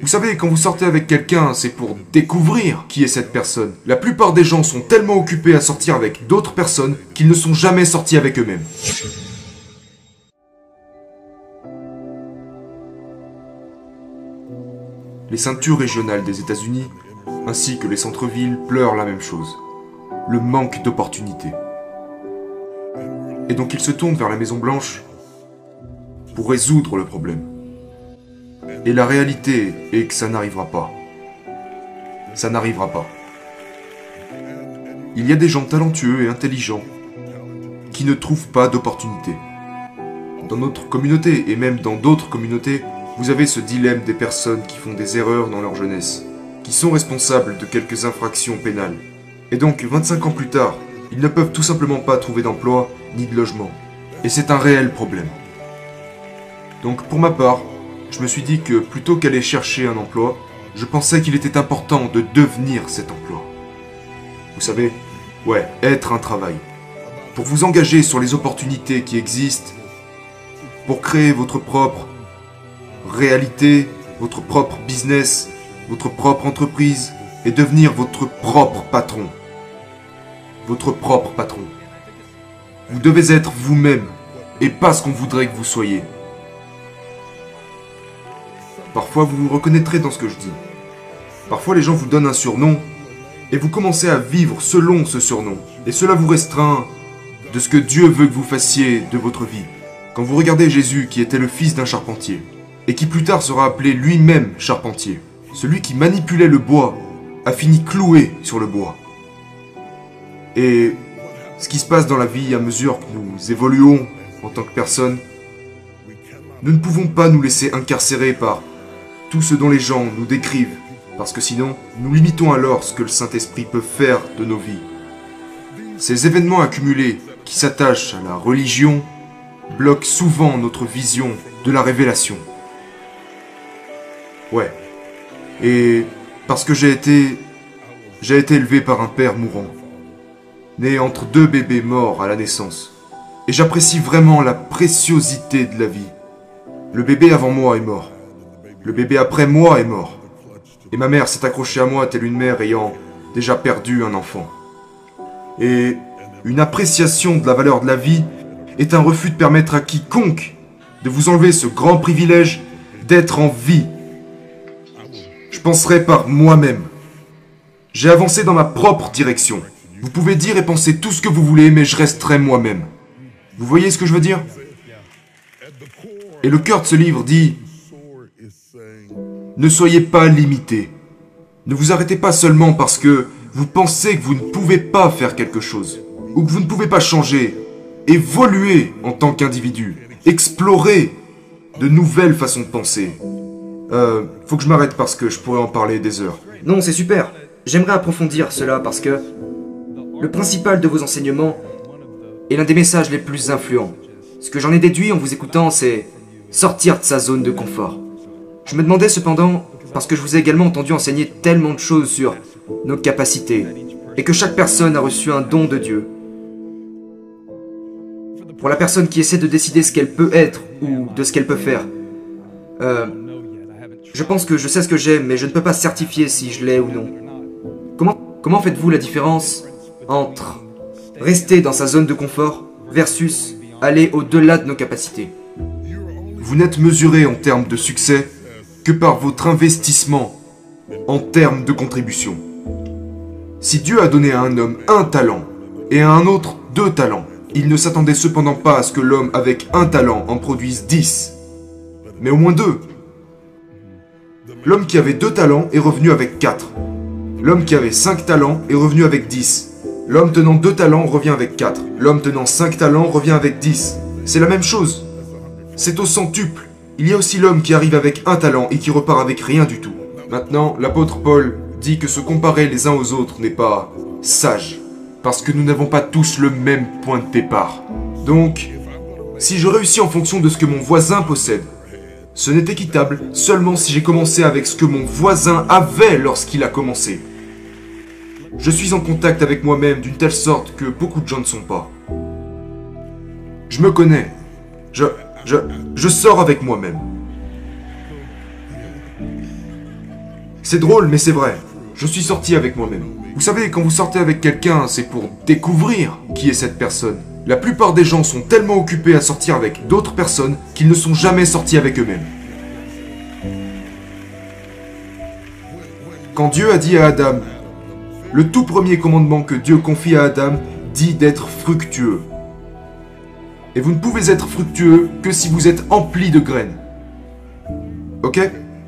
Vous savez, quand vous sortez avec quelqu'un, c'est pour découvrir qui est cette personne. La plupart des gens sont tellement occupés à sortir avec d'autres personnes qu'ils ne sont jamais sortis avec eux-mêmes. Les ceintures régionales des États-Unis, ainsi que les centres-villes, pleurent la même chose. Le manque d'opportunités. Et donc ils se tournent vers la Maison-Blanche pour résoudre le problème. Et la réalité est que ça n'arrivera pas. Ça n'arrivera pas. Il y a des gens talentueux et intelligents qui ne trouvent pas d'opportunités. Dans notre communauté, et même dans d'autres communautés, vous avez ce dilemme des personnes qui font des erreurs dans leur jeunesse, qui sont responsables de quelques infractions pénales. Et donc, 25 ans plus tard, ils ne peuvent tout simplement pas trouver d'emploi ni de logement. Et c'est un réel problème. Donc, pour ma part, je me suis dit que plutôt qu'aller chercher un emploi, je pensais qu'il était important de devenir cet emploi. Vous savez, ouais, être un travail. Pour vous engager sur les opportunités qui existent, pour créer votre propre réalité, votre propre business, votre propre entreprise, et devenir votre propre patron. Votre propre patron. Vous devez être vous-même, et pas ce qu'on voudrait que vous soyez. Parfois, vous vous reconnaîtrez dans ce que je dis. Parfois, les gens vous donnent un surnom, et vous commencez à vivre selon ce surnom. Et cela vous restreint de ce que Dieu veut que vous fassiez de votre vie. Quand vous regardez Jésus, qui était le fils d'un charpentier, et qui plus tard sera appelé lui-même charpentier, celui qui manipulait le bois, a fini cloué sur le bois. Et ce qui se passe dans la vie à mesure que nous évoluons en tant que personne, nous ne pouvons pas nous laisser incarcérer par tout ce dont les gens nous décrivent, parce que sinon, nous limitons alors ce que le Saint-Esprit peut faire de nos vies. Ces événements accumulés qui s'attachent à la religion bloquent souvent notre vision de la révélation. Ouais. Et parce que j'ai été élevé par un père mourant, né entre deux bébés morts à la naissance. Et j'apprécie vraiment la préciosité de la vie. Le bébé avant moi est mort. Le bébé après moi est mort. Et ma mère s'est accrochée à moi telle une mère ayant déjà perdu un enfant. Et une appréciation de la valeur de la vie est un refus de permettre à quiconque de vous enlever ce grand privilège d'être en vie. Je penserai par moi-même. J'ai avancé dans ma propre direction. Vous pouvez dire et penser tout ce que vous voulez, mais je resterai moi-même. Vous voyez ce que je veux dire? Et le cœur de ce livre dit: ne soyez pas limités. Ne vous arrêtez pas seulement parce que vous pensez que vous ne pouvez pas faire quelque chose, ou que vous ne pouvez pas changer. Évoluez en tant qu'individu. Explorez de nouvelles façons de penser. Faut que je m'arrête parce que je pourrais en parler des heures. Non, c'est super. J'aimerais approfondir cela parce que le principal de vos enseignements est l'un des messages les plus influents. Ce que j'en ai déduit en vous écoutant, c'est sortir de sa zone de confort. Je me demandais cependant, parce que je vous ai également entendu enseigner tellement de choses sur nos capacités, et que chaque personne a reçu un don de Dieu. Pour la personne qui essaie de décider ce qu'elle peut être ou de ce qu'elle peut faire, je pense que je sais ce que j'aime, mais je ne peux pas certifier si je l'ai ou non. Comment faites-vous la différence entre rester dans sa zone de confort versus aller au-delà de nos capacités? Vous n'êtes mesuré en termes de succès que par votre investissement en termes de contribution. Si Dieu a donné à un homme un talent et à un autre 2 talents, il ne s'attendait cependant pas à ce que l'homme avec un talent en produise 10, mais au moins 2. L'homme qui avait 2 talents est revenu avec 4. L'homme qui avait 5 talents est revenu avec 10. L'homme tenant 2 talents revient avec 4. L'homme tenant 5 talents revient avec 10. C'est la même chose. C'est au centuple. Il y a aussi l'homme qui arrive avec un talent et qui repart avec rien du tout. Maintenant, l'apôtre Paul dit que se comparer les uns aux autres n'est pas sage, parce que nous n'avons pas tous le même point de départ. Donc, si je réussis en fonction de ce que mon voisin possède, ce n'est équitable seulement si j'ai commencé avec ce que mon voisin avait lorsqu'il a commencé. Je suis en contact avec moi-même d'une telle sorte que beaucoup de gens ne sont pas. Je me connais. Je sors avec moi-même. C'est drôle, mais c'est vrai. Je suis sorti avec moi-même. Vous savez, quand vous sortez avec quelqu'un, c'est pour découvrir qui est cette personne. La plupart des gens sont tellement occupés à sortir avec d'autres personnes qu'ils ne sont jamais sortis avec eux-mêmes. Quand Dieu a dit à Adam, le tout premier commandement que Dieu confie à Adam dit d'être fructueux. Et vous ne pouvez être fructueux que si vous êtes empli de graines. Ok?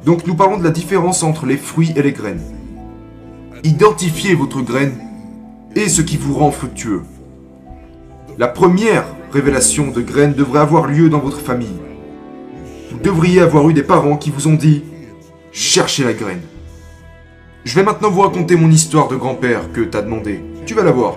Donc nous parlons de la différence entre les fruits et les graines. Identifiez votre graine et ce qui vous rend fructueux. La première révélation de graines devrait avoir lieu dans votre famille. Vous devriez avoir eu des parents qui vous ont dit « Cherchez la graine ». Je vais maintenant vous raconter mon histoire de grand-père que t'as demandé. Tu vas la voir.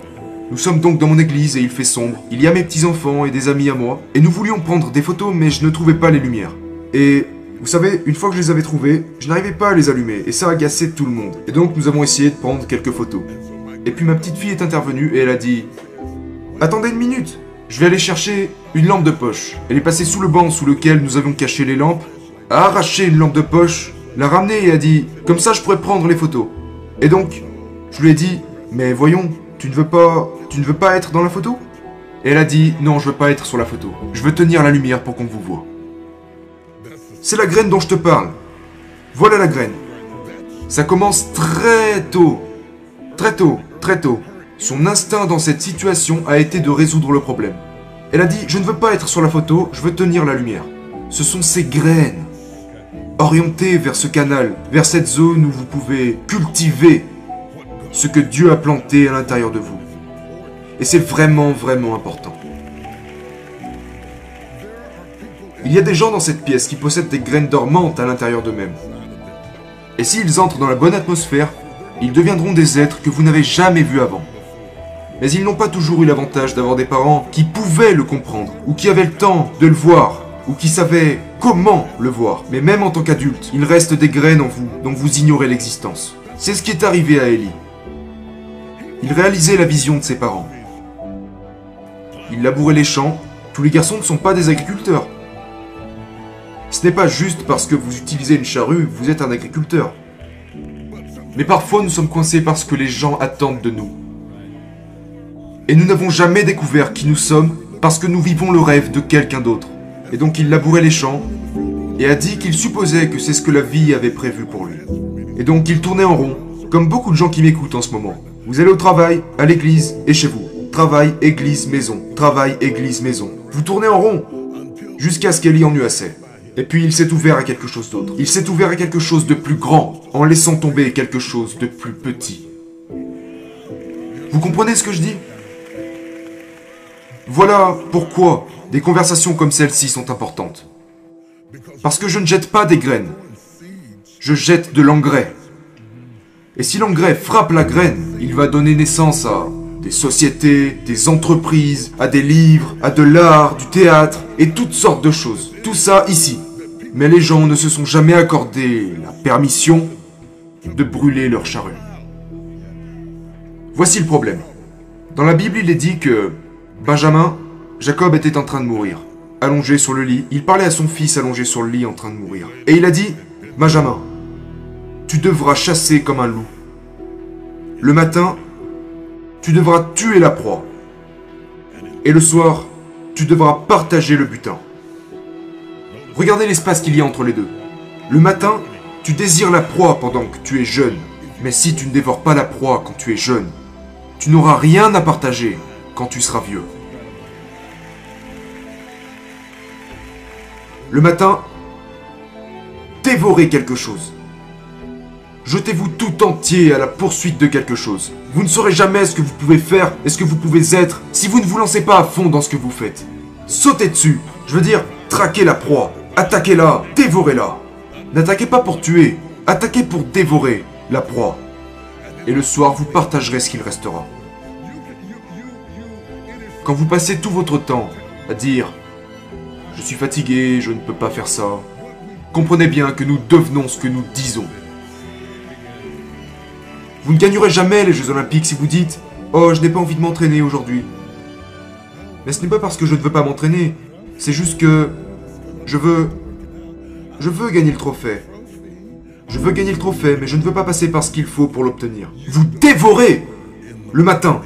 Nous sommes donc dans mon église et il fait sombre. Il y a mes petits-enfants et des amis à moi. Et nous voulions prendre des photos mais je ne trouvais pas les lumières. Et vous savez, une fois que je les avais trouvées, je n'arrivais pas à les allumer et ça agaçait tout le monde. Et donc nous avons essayé de prendre quelques photos. Et puis ma petite fille est intervenue et elle a dit « Attendez une minute, je vais aller chercher une lampe de poche. » Elle est passée sous le banc sous lequel nous avions caché les lampes, a arraché une lampe de poche, l'a ramenée et a dit « Comme ça je pourrais prendre les photos. » Et donc, je lui ai dit « Mais voyons, tu ne veux pas être dans la photo ?» Et elle a dit « Non, je veux pas être sur la photo. Je veux tenir la lumière pour qu'on vous voie. » C'est la graine dont je te parle. Voilà la graine. Ça commence très tôt. Très tôt, très tôt. Son instinct dans cette situation a été de résoudre le problème. Elle a dit « Je ne veux pas être sur la photo, je veux tenir la lumière. » Ce sont ces graines. Orientées vers ce canal, vers cette zone où vous pouvez cultiver ce que Dieu a planté à l'intérieur de vous. Et c'est vraiment, vraiment important. Il y a des gens dans cette pièce qui possèdent des graines dormantes à l'intérieur d'eux-mêmes. Et s'ils entrent dans la bonne atmosphère, ils deviendront des êtres que vous n'avez jamais vus avant. Mais ils n'ont pas toujours eu l'avantage d'avoir des parents qui pouvaient le comprendre, ou qui avaient le temps de le voir, ou qui savaient comment le voir. Mais même en tant qu'adulte, il reste des graines en vous dont vous ignorez l'existence. C'est ce qui est arrivé à Élie. Il réalisait la vision de ses parents. Il labourait les champs. Tous les garçons ne sont pas des agriculteurs. Ce n'est pas juste parce que vous utilisez une charrue, vous êtes un agriculteur. Mais parfois nous sommes coincés parce que les gens attendent de nous. Et nous n'avons jamais découvert qui nous sommes parce que nous vivons le rêve de quelqu'un d'autre. Et donc il labourait les champs et a dit qu'il supposait que c'est ce que la vie avait prévu pour lui. Et donc il tournait en rond, comme beaucoup de gens qui m'écoutent en ce moment. Vous allez au travail, à l'église et chez vous. Travail, église, maison. Travail, église, maison. Vous tournez en rond jusqu'à ce qu'Élie en eût assez. Et puis il s'est ouvert à quelque chose d'autre. Il s'est ouvert à quelque chose de plus grand en laissant tomber quelque chose de plus petit. Vous comprenez ce que je dis? Voilà pourquoi des conversations comme celle-ci sont importantes. Parce que je ne jette pas des graines. Je jette de l'engrais. Et si l'engrais frappe la graine, il va donner naissance à des sociétés, des entreprises, à des livres, à de l'art, du théâtre et toutes sortes de choses. Tout ça ici. Mais les gens ne se sont jamais accordé la permission de brûler leur charrue. Voici le problème. Dans la Bible, il est dit que Benjamin, Jacob était en train de mourir. Allongé sur le lit, il parlait à son fils allongé sur le lit en train de mourir. Et il a dit, Benjamin, tu devras chasser comme un loup. Le matin, tu devras tuer la proie. Et le soir, tu devras partager le butin. Regardez l'espace qu'il y a entre les deux. Le matin, tu désires la proie pendant que tu es jeune. Mais si tu ne dévores pas la proie quand tu es jeune, tu n'auras rien à partager quand tu seras vieux. Le matin, dévorez quelque chose. Jetez-vous tout entier à la poursuite de quelque chose. Vous ne saurez jamais ce que vous pouvez faire et ce que vous pouvez être si vous ne vous lancez pas à fond dans ce que vous faites. Sautez dessus. Je veux dire, traquez la proie. Attaquez-la, dévorez-la. N'attaquez pas pour tuer, attaquez pour dévorer la proie. Et le soir, vous partagerez ce qu'il restera. Quand vous passez tout votre temps à dire « Je suis fatigué, je ne peux pas faire ça », comprenez bien que nous devenons ce que nous disons. Vous ne gagnerez jamais les Jeux Olympiques si vous dites « Oh, je n'ai pas envie de m'entraîner aujourd'hui ». Mais ce n'est pas parce que je ne veux pas m'entraîner, c'est juste que je veux gagner le trophée. Je veux gagner le trophée, mais je ne veux pas passer par ce qu'il faut pour l'obtenir. Vous dévorez le matin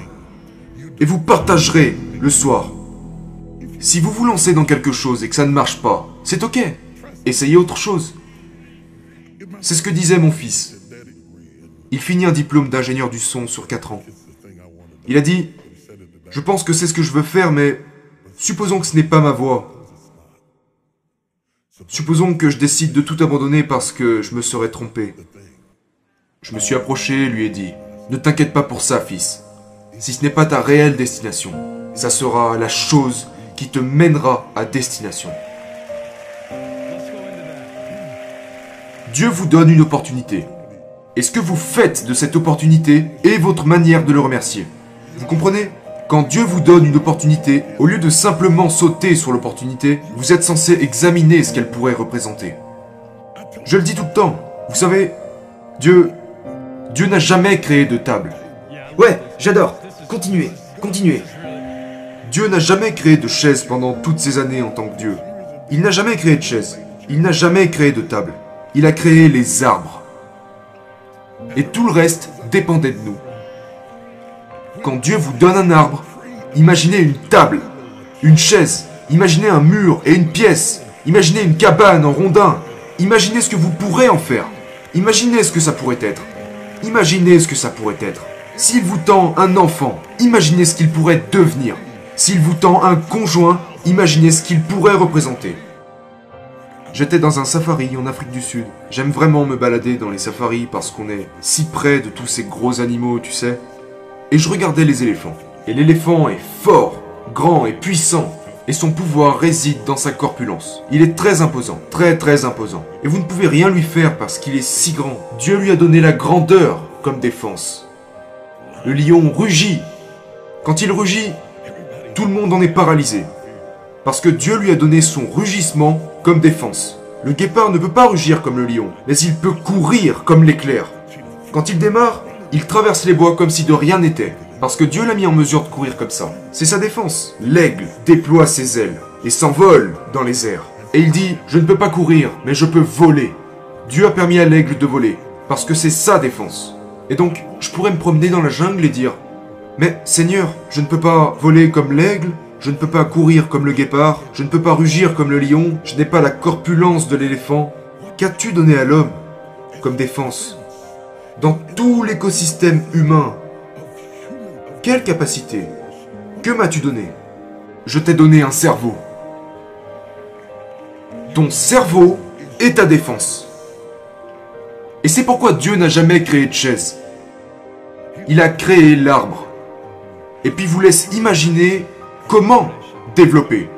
et vous partagerez le soir. Si vous vous lancez dans quelque chose et que ça ne marche pas, c'est ok. Essayez autre chose. C'est ce que disait mon fils. Il finit un diplôme d'ingénieur du son sur 4 ans. Il a dit, je pense que c'est ce que je veux faire, mais supposons que ce n'est pas ma voie. Supposons que je décide de tout abandonner parce que je me serais trompé. Je me suis approché et lui ai dit, ne t'inquiète pas pour ça, fils. Si ce n'est pas ta réelle destination, ça sera la chose qui te mènera à destination. Dieu vous donne une opportunité. Et ce que vous faites de cette opportunité est votre manière de le remercier. Vous comprenez ? Quand Dieu vous donne une opportunité, au lieu de simplement sauter sur l'opportunité, vous êtes censé examiner ce qu'elle pourrait représenter. Je le dis tout le temps. Vous savez, Dieu n'a jamais créé de table. Ouais, j'adore. Continuez, continuez. Dieu n'a jamais créé de chaise pendant toutes ces années en tant que Dieu. Il n'a jamais créé de chaise. Il n'a jamais créé de table. Il a créé les arbres. Et tout le reste dépendait de nous. Quand Dieu vous donne un arbre, imaginez une table, une chaise, imaginez un mur et une pièce, imaginez une cabane en rondin, imaginez ce que vous pourrez en faire, imaginez ce que ça pourrait être, imaginez ce que ça pourrait être. S'il vous tend un enfant, imaginez ce qu'il pourrait devenir. S'il vous tend un conjoint, imaginez ce qu'il pourrait représenter. J'étais dans un safari en Afrique du Sud. J'aime vraiment me balader dans les safaris parce qu'on est si près de tous ces gros animaux, tu sais. Et je regardais les éléphants. Et l'éléphant est fort, grand et puissant. Et son pouvoir réside dans sa corpulence. Il est très imposant, très imposant. Et vous ne pouvez rien lui faire parce qu'il est si grand. Dieu lui a donné la grandeur comme défense. Le lion rugit. Quand il rugit, tout le monde en est paralysé. Parce que Dieu lui a donné son rugissement comme défense. Le guépard ne peut pas rugir comme le lion, mais il peut courir comme l'éclair. Quand il démarre, il traverse les bois comme si de rien n'était. Parce que Dieu l'a mis en mesure de courir comme ça. C'est sa défense. L'aigle déploie ses ailes et s'envole dans les airs. Et il dit, je ne peux pas courir, mais je peux voler. Dieu a permis à l'aigle de voler, parce que c'est sa défense. Et donc, je pourrais me promener dans la jungle et dire, mais Seigneur, je ne peux pas voler comme l'aigle, je ne peux pas courir comme le guépard, je ne peux pas rugir comme le lion, je n'ai pas la corpulence de l'éléphant. Qu'as-tu donné à l'homme comme défense? Dans tout l'écosystème humain, quelle capacité? Que m'as-tu donné? Je t'ai donné un cerveau. Ton cerveau est ta défense. Et c'est pourquoi Dieu n'a jamais créé de chaise. Il a créé l'arbre. Et puis vous laisse imaginer comment développer.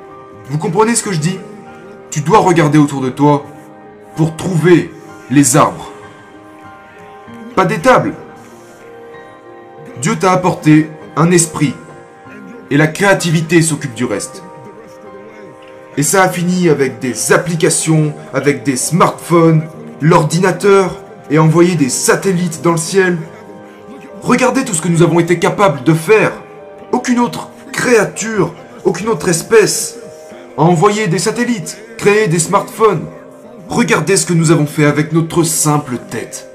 Vous comprenez ce que je dis? Tu dois regarder autour de toi pour trouver les arbres. Pas des tables. Dieu t'a apporté un esprit. Et la créativité s'occupe du reste. Et ça a fini avec des applications, avec des smartphones, l'ordinateur, et envoyer des satellites dans le ciel. Regardez tout ce que nous avons été capables de faire. Aucune autre créature, aucune autre espèce a envoyé des satellites, créé des smartphones. Regardez ce que nous avons fait avec notre simple tête.